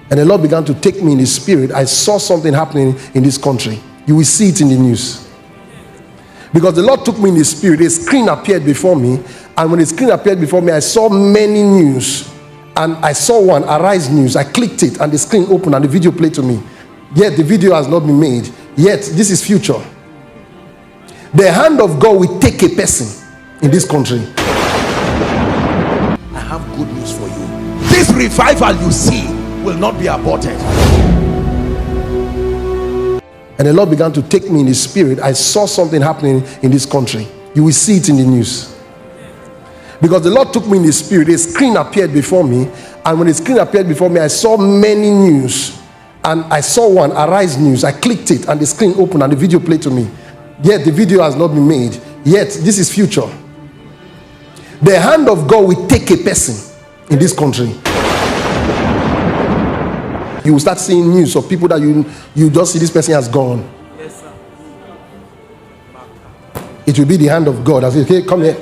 And the Lord began to take me in His spirit. I saw something happening in this country. You will see it in the news. Because the Lord took me in His spirit. A screen appeared before me. And when the screen appeared before me, I saw many news. And I saw one, Arise News. I clicked it and the screen opened and the video played to me. Yet the video has not been made. Yet this is future. The hand of God will take a person in this country. I have good news for you. This revival you see will not be aborted. And the Lord began to take me in His spirit. I saw something happening in this country. You will see it in the news. Because the Lord took me in His spirit. A screen appeared before me. And when the screen appeared before me, I saw many news. And I saw one, Arise News. I clicked it and the screen opened and the video played to me. Yet the video has not been made. Yet this is future. The hand of God will take a person in this country. You will start seeing news of people that you just see this person has gone. Yes, sir. It will be the hand of God. I say, okay, come here.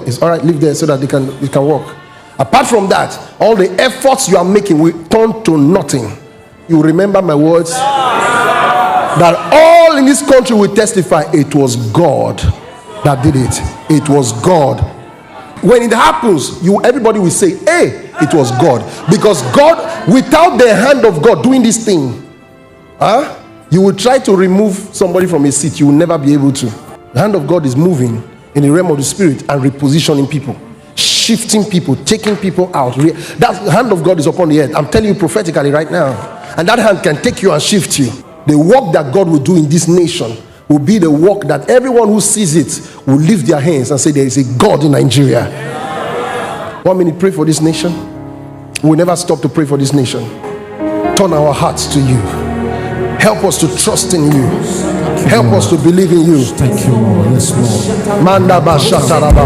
It's all right. Live there so that they can walk. Apart from that, all the efforts you are making will turn to nothing. You remember my words? That all in this country will testify it was God that did it. It was God. When it happens, everybody will say, hey, it was God. Because God, without the hand of God doing this thing, you will try to remove somebody from a seat. You will never be able to. The hand of God is moving in the realm of the spirit and repositioning people, shifting people, taking people out. That hand of God is upon the earth. I'm telling you prophetically right now. And that hand can take you and shift you. The work that God will do in this nation will be the work that everyone who sees it will lift their hands and say there is a God in Nigeria. 1 minute, pray for this nation. We'll never stop to pray for this nation. Turn our hearts to you. Help us to trust in you. Help us to believe in you. Thank you, Lord. Yes, Lord. Mandaba shataraba.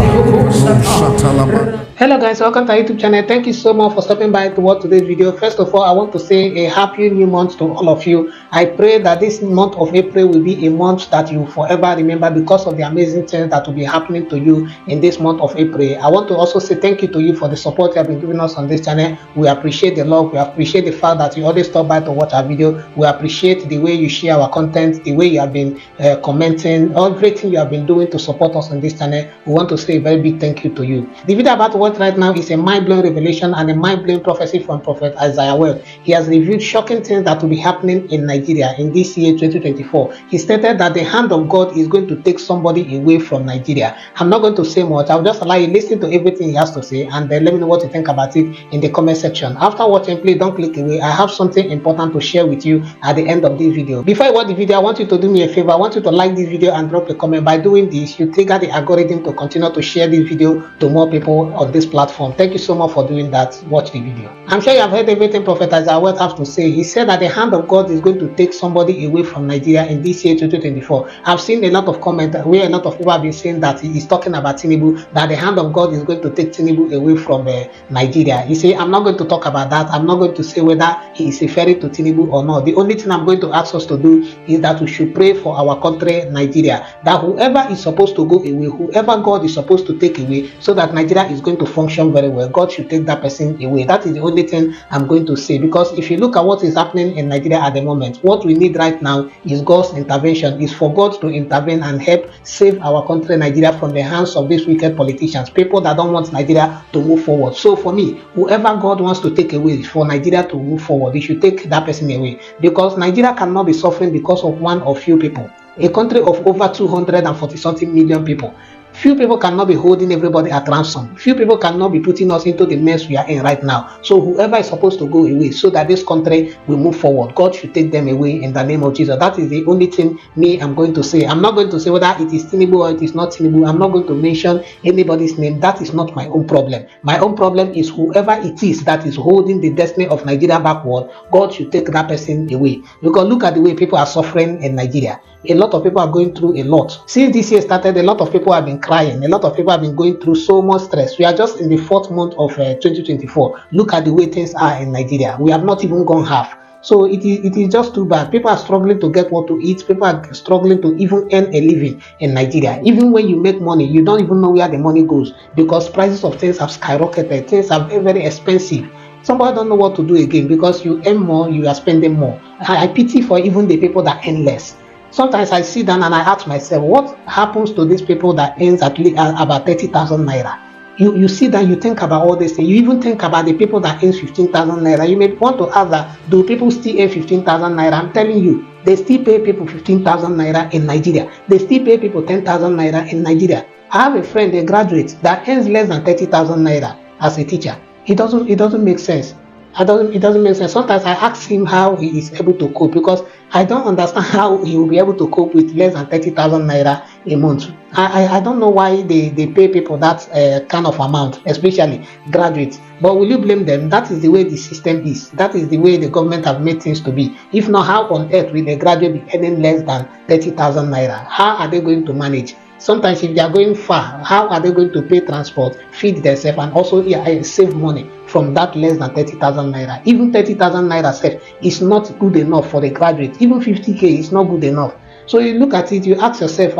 Hello guys, welcome to our YouTube channel. Thank you so much for stopping by to watch today's video. First of all, I want to say a happy new month to all of you. I pray that this month of April will be a month that you forever remember because of the amazing things that will be happening to you in this month of April. I want to also say thank you to you for the support you have been giving us on this channel. We appreciate the love. We appreciate the fact that you always stop by to watch our video. We appreciate the way you share our content, the way you have been commenting, everything you have been doing to support us on this channel. We want to say a very big thank you to you. The video about to watch right now is a mind-blowing revelation and a mind-blowing prophecy from Prophet Isaiah Webb. He has revealed shocking things that will be happening in Nigeria in this year 2024. He stated that the hand of God is going to take somebody away from Nigeria. I'm not going to say much. I'll just allow you to listen to everything he has to say and then let me know what you think about it in the comment section. After watching, please don't click away. I have something important to share with you at the end of this video. Before I watch the video, I want you to do me a favor. I want you to like this video and drop a comment. By doing this, you trigger the algorithm to continue to share this video to more people on this platform. Thank you so much for doing that. Watch the video. I'm sure you have heard everything Prophet Isaiah Webb has to say. He said that the hand of God is going to take somebody away from Nigeria in this year 2024. I've seen a lot of comments where a lot of people have been saying that he is talking about Tinubu, that the hand of God is going to take Tinubu away from Nigeria. He said, I'm not going to talk about that. I'm not going to say whether he is referring to Tinubu or not. The only thing I'm going to ask us to do is that we should pray for our country, Nigeria, that whoever is supposed to go away, whoever God is supposed to take away, so that Nigeria is going to function very well, God should take that person away. That is the only thing I'm going to say, because if you look at what is happening in Nigeria at the moment, what we need right now is God's intervention, is for God to intervene and help save our country, Nigeria, from the hands of these wicked politicians, people that don't want Nigeria to move forward. So for me, whoever God wants to take away for Nigeria to move forward, he should take that person away, because Nigeria cannot be suffering because of one or few people. A country of over 240 something million people. Few people cannot be holding everybody at ransom. Few people cannot be putting us into the mess we are in right now. So whoever is supposed to go away so that this country will move forward, God should take them away in the name of Jesus. That is the only thing I'm going to say. I'm not going to say whether it is Tinubu or it is not Tinubu. I'm not going to mention anybody's name. That is not my own problem. My own problem is whoever it is that is holding the destiny of Nigeria backward, God should take that person away. Because look at the way people are suffering in Nigeria. A lot of people are going through a lot. Since this year started, a lot of people have been crying. A lot of people have been going through so much stress. We are just in the 4th month of 2024. Look at the way things are in Nigeria. We have not even gone half. So it is just too bad. People are struggling to get what to eat. People are struggling to even earn a living in Nigeria. Even when you make money, you don't even know where the money goes, because prices of things have skyrocketed. Things are very, very expensive. Somebody don't know what to do again because you earn more, you are spending more. I pity for even the people that earn less. Sometimes I sit down and I ask myself, what happens to these people that earns at least about 30,000 naira? You sit down, you think about all this thing. You even think about the people that earn 15,000 naira. You may want to ask that, do people still earn 15,000 naira? I'm telling you, they still pay people 15,000 naira in Nigeria. They still pay people 10,000 naira in Nigeria. I have a friend, a graduate, that earns less than 30,000 naira as a teacher. It doesn't make sense. It doesn't make sense. Sometimes I ask him how he is able to cope because I don't understand how he will be able to cope with less than 30,000 naira a month. I don't know why they pay people that kind of amount, especially graduates. But will you blame them? That is the way the system is. That is the way the government have made things to be. If not, how on earth will a graduate be earning less than 30,000 naira? How are they going to manage? Sometimes if they are going far, how are they going to pay transport, feed themselves, and also save money from that less than 30,000 naira? Even 30,000 naira self is not good enough for the graduate. Even 50k is not good enough. So you look at it, you ask yourself,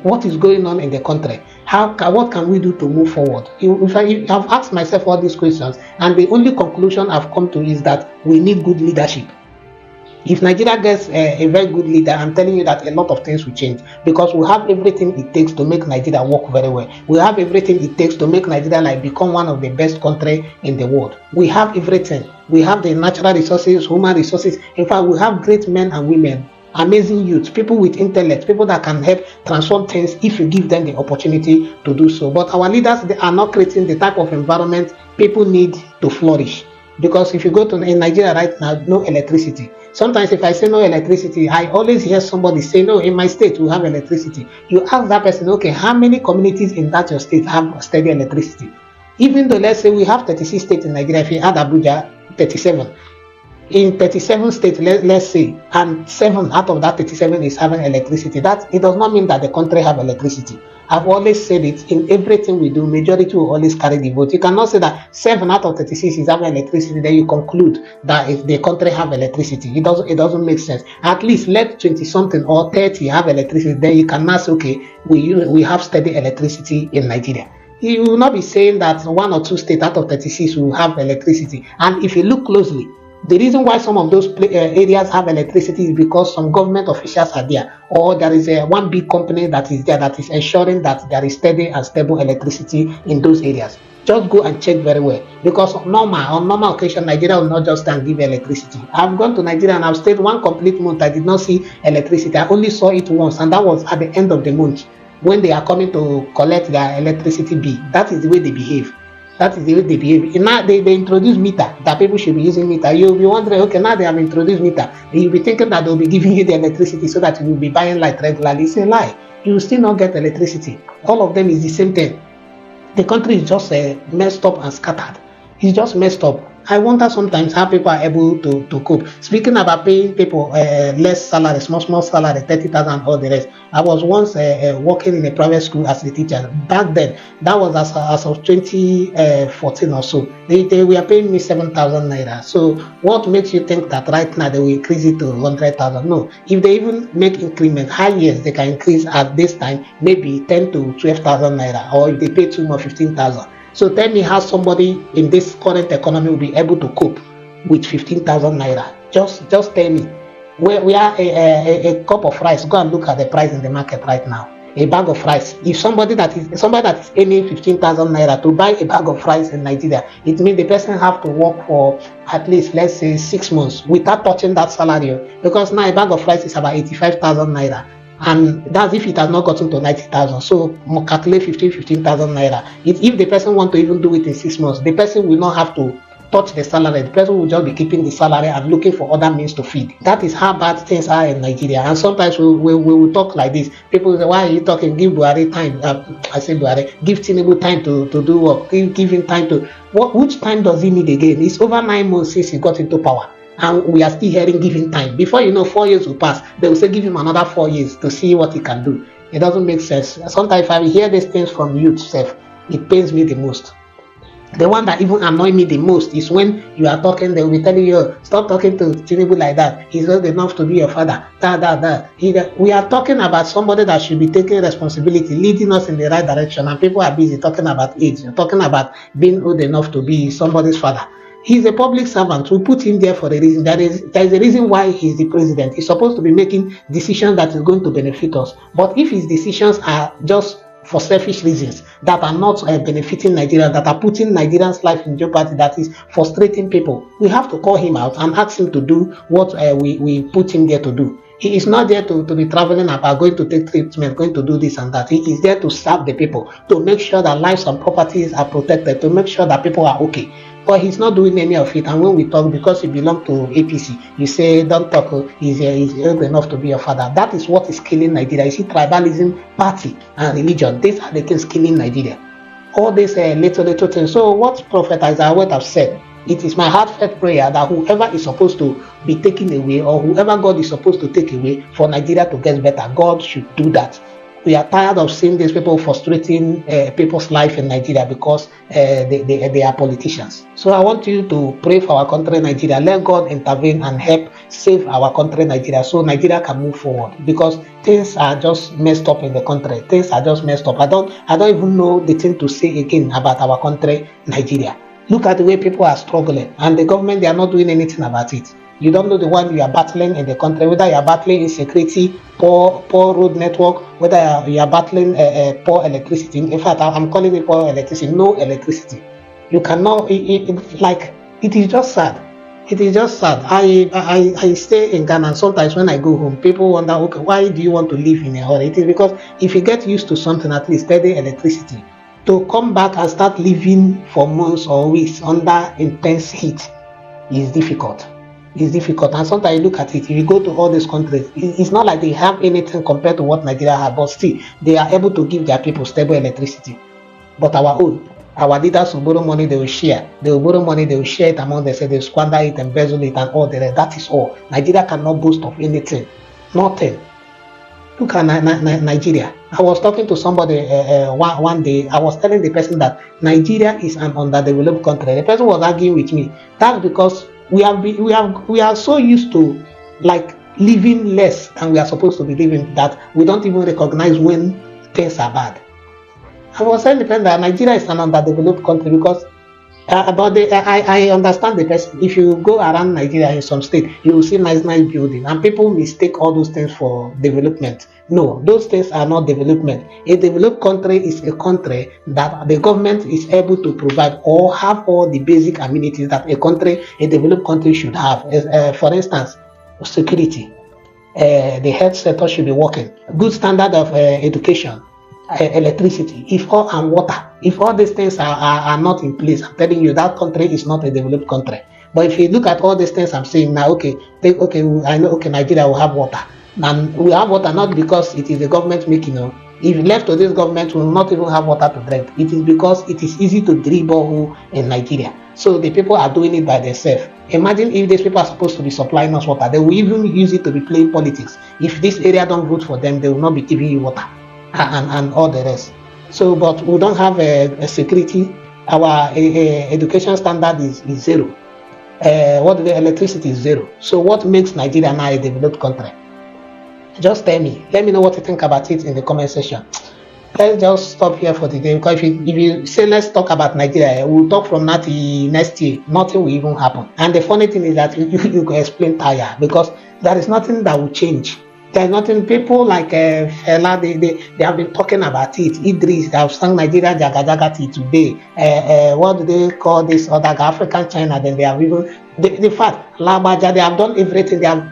what is going on in the country? What can we do to move forward? I've asked myself all these questions, and the only conclusion I've come to is that we need good leadership. If Nigeria gets a very good leader, I'm telling you that a lot of things will change because we have everything it takes to make Nigeria work very well. We have everything it takes to make Nigeria become one of the best countries in the world. We have everything. We have the natural resources, human resources. In fact, we have great men and women, amazing youth, people with intellect, people that can help transform things if you give them the opportunity to do so. But our leaders, they are not creating the type of environment people need to flourish. Because if you go to in Nigeria right now, no electricity. Sometimes if I say no electricity, I always hear somebody say, no, in my state we have electricity. You ask that person, okay, how many communities in that your state have steady electricity? Even though let's say we have 36 states in Nigeria, if you add Abuja, 37. In 37 states, let's say, and 7 out of that 37 is having electricity. That it does not mean that the country have electricity. I've always said it, in everything we do, majority will always carry the vote. You cannot say that 7 out of 36 is having electricity, then you conclude that if the country have electricity. It doesn't make sense. At least let 20 something or 30 have electricity, then you cannot say, okay, we have steady electricity in Nigeria. You will not be saying that 1 or 2 states out of 36 will have electricity. And if you look closely, the reason why some of those areas have electricity is because some government officials are there, or there is one big company that is there that is ensuring that there is steady and stable electricity in those areas. Just go and check very well, because on normal occasion, Nigeria will not just stand give electricity. I've gone to Nigeria and I've stayed 1 complete month. I did not see electricity. I only saw it once, and that was at the end of the month when they are coming to collect their electricity bill. That is the way they behave. That is the way they behave. Now they introduce meter, that people should be using meter. You'll be wondering, okay, now they have introduced meter. You'll be thinking that they'll be giving you the electricity so that you will be buying light regularly. It's a lie. You will still not get electricity. All of them is the same thing. The country is just messed up and scattered. It's just messed up. I wonder sometimes how people are able to cope. Speaking about paying people less salary, small salary, 30,000, all the rest. I was once working in a private school as a teacher. Back then, that was as of 2014 or so. They were paying me 7,000 naira. So what makes you think that right now they will increase it to 100,000? No. If they even make increment, high years, they can increase at this time maybe 10 to 12,000 naira. Or if they pay too much, 15,000. So tell me how somebody in this current economy will be able to cope with 15,000 naira. Just tell me. We are a cup of rice. Go and look at the price in the market right now. A bag of rice. If somebody that is earning 15,000 naira to buy a bag of rice in Nigeria, it means the person have to work for at least, let's say, 6 months without touching that salary. Because now a bag of rice is about 85,000 naira. And that's if it has not gotten to 90,000. So calculate 15,000 naira. If the person want to even do it in 6 months, the person will not have to touch the salary. The person will just be keeping the salary and looking for other means to feed. That is how bad things are in Nigeria. And sometimes we will talk like this. People will say, why are you talking? Give Buhari time. I say Buhari. Give Tinubu time to do work. Give him time to... Which time does he need again? It's over 9 months since he got into power. And we are still hearing giving time. Before you know, 4 years will pass. They will say give him another 4 years to see what he can do. It doesn't make sense. Sometimes if I hear these things from youth self, it pains me the most. The one that even annoys me the most is when you are talking, they will be telling you, stop talking to Tinubu like that. He's not enough to be your father. We are talking about somebody that should be taking responsibility, leading us in the right direction, and people are busy talking about age, talking about being old enough to be somebody's father. He's a public servant. We put him there for a reason. There is a reason why he's the president. He's supposed to be making decisions that is going to benefit us. But if his decisions are just for selfish reasons that are not benefiting Nigerians, that are putting Nigerians' life in jeopardy, that is frustrating people, we have to call him out and ask him to do what we put him there to do. He is not there to be traveling about, going to take treatment, going to do this and that. He is there to serve the people, to make sure that lives and properties are protected, to make sure that people are okay. But he's not doing any of it. And when we talk, because you belong to APC, you say, don't talk, he's old enough to be your father. That is what is killing Nigeria. You see, tribalism, party, and religion. These are the things killing Nigeria. All these little things. So what Prophet Isaiah would have said, it is my heartfelt prayer that whoever is supposed to be taken away, or whoever God is supposed to take away for Nigeria to get better, God should do that. We are tired of seeing these people frustrating people's life in Nigeria because they are politicians. So I want you to pray for our country, Nigeria. Let God intervene and help save our country, Nigeria, so Nigeria can move forward. Because things are just messed up in the country. Things are just messed up. I don't even know the thing to say again about our country, Nigeria. Look at the way people are struggling, and the government, they are not doing anything about it. You don't know the one you are battling in the country, whether you are battling insecurity, poor road network, whether you are battling poor electricity. In fact, I'm calling it poor electricity, no electricity. You cannot, it is just sad. It is just sad. I stay in Ghana, and sometimes when I go home, people wonder, okay, why do you want to live in a hurry? It is because if you get used to something, at least steady electricity, to come back and start living for months or weeks under intense heat is difficult. It's difficult. And sometimes you look at it, if you go to all these countries, it's not like they have anything compared to what Nigeria has, but still, they are able to give their people stable electricity. But our leaders will borrow money, they will share. They will borrow money, they will share it among themselves, they will squander it, embezzle it, and all the rest. That is all. Nigeria cannot boast of anything. Nothing. Look at Nigeria. I was talking to somebody one day. I was telling the person that Nigeria is an underdeveloped country. The person was arguing with me. That's because we are so used to living less than we are supposed to be living that we don't even recognize when things are bad. I was telling the person that Nigeria is an underdeveloped country because I understand the person. If you go around Nigeria in some state, you will see nice building, and people mistake all those things for development. No, those things are not development. A developed country is a country that the government is able to provide or have all the basic amenities that a developed country should have. For instance, security, the health sector should be working, good standard of education, electricity, and water. If all these things are not in place, I'm telling you, that country is not a developed country. But if you look at all these things I'm saying now, I know, Nigeria will have water. And we have water not because it is the government making it. If left to this government, we will not even have water to drink. It is because it is easy to drill borehole in Nigeria. So the people are doing it by themselves. Imagine if these people are supposed to be supplying us water. They will even use it to be playing politics. If this area don't vote for them, they will not be giving you water and all the rest. So, but we don't have a security. Our education standard is zero. What the electricity is zero. So what makes Nigeria now a developed country? Just tell me. Let me know what you think about it in the comment section. Let's just stop here for today, because if you say let's talk about Nigeria, we'll talk from now till next year. Nothing will even happen. And the funny thing is that you can explain tire, because there is nothing that will change. There's nothing. People like Fela, they have been talking about it. Idris, they have sung Nigeria Jaga Jaga till today. What do they call this other African China? Then they have even the fact Labaja, they have done everything. They have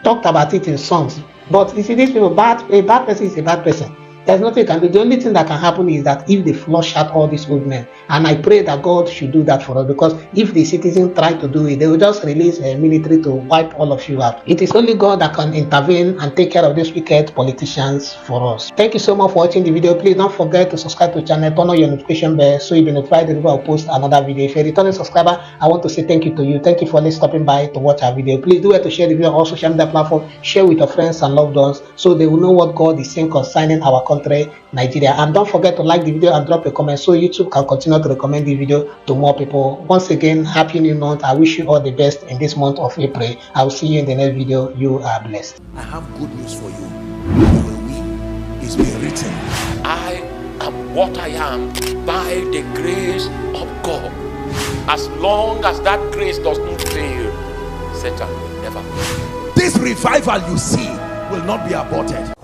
talked about it in songs. But you see, these people, a bad person is a bad person. There's nothing you can do. The only thing that can happen is that if they flush out all these old men, and I pray that God should do that for us, because if the citizens try to do it, they will just release a military to wipe all of you out. It is only God that can intervene and take care of these wicked politicians for us. Thank you so much for watching the video. Please don't forget to subscribe to the channel, turn on your notification bell so you'll be notified whenever I post another video. If you're a returning subscriber, I want to say thank you to you. Thank you for stopping by to watch our video. Please do it to share the video on all social media platforms. Share with your friends and loved ones so they will know what God is saying concerning our country, Nigeria. And don't forget to like the video and drop a comment so YouTube can continue to recommend the video to more people. Once again, happy new month. I wish you all the best in this month of April. I will see you in the next video. You are blessed. I have good news for you. You will win. It's been written. I am what I am by the grace of God. As long as that grace does not fail, Satan will never win. This revival you see will not be aborted.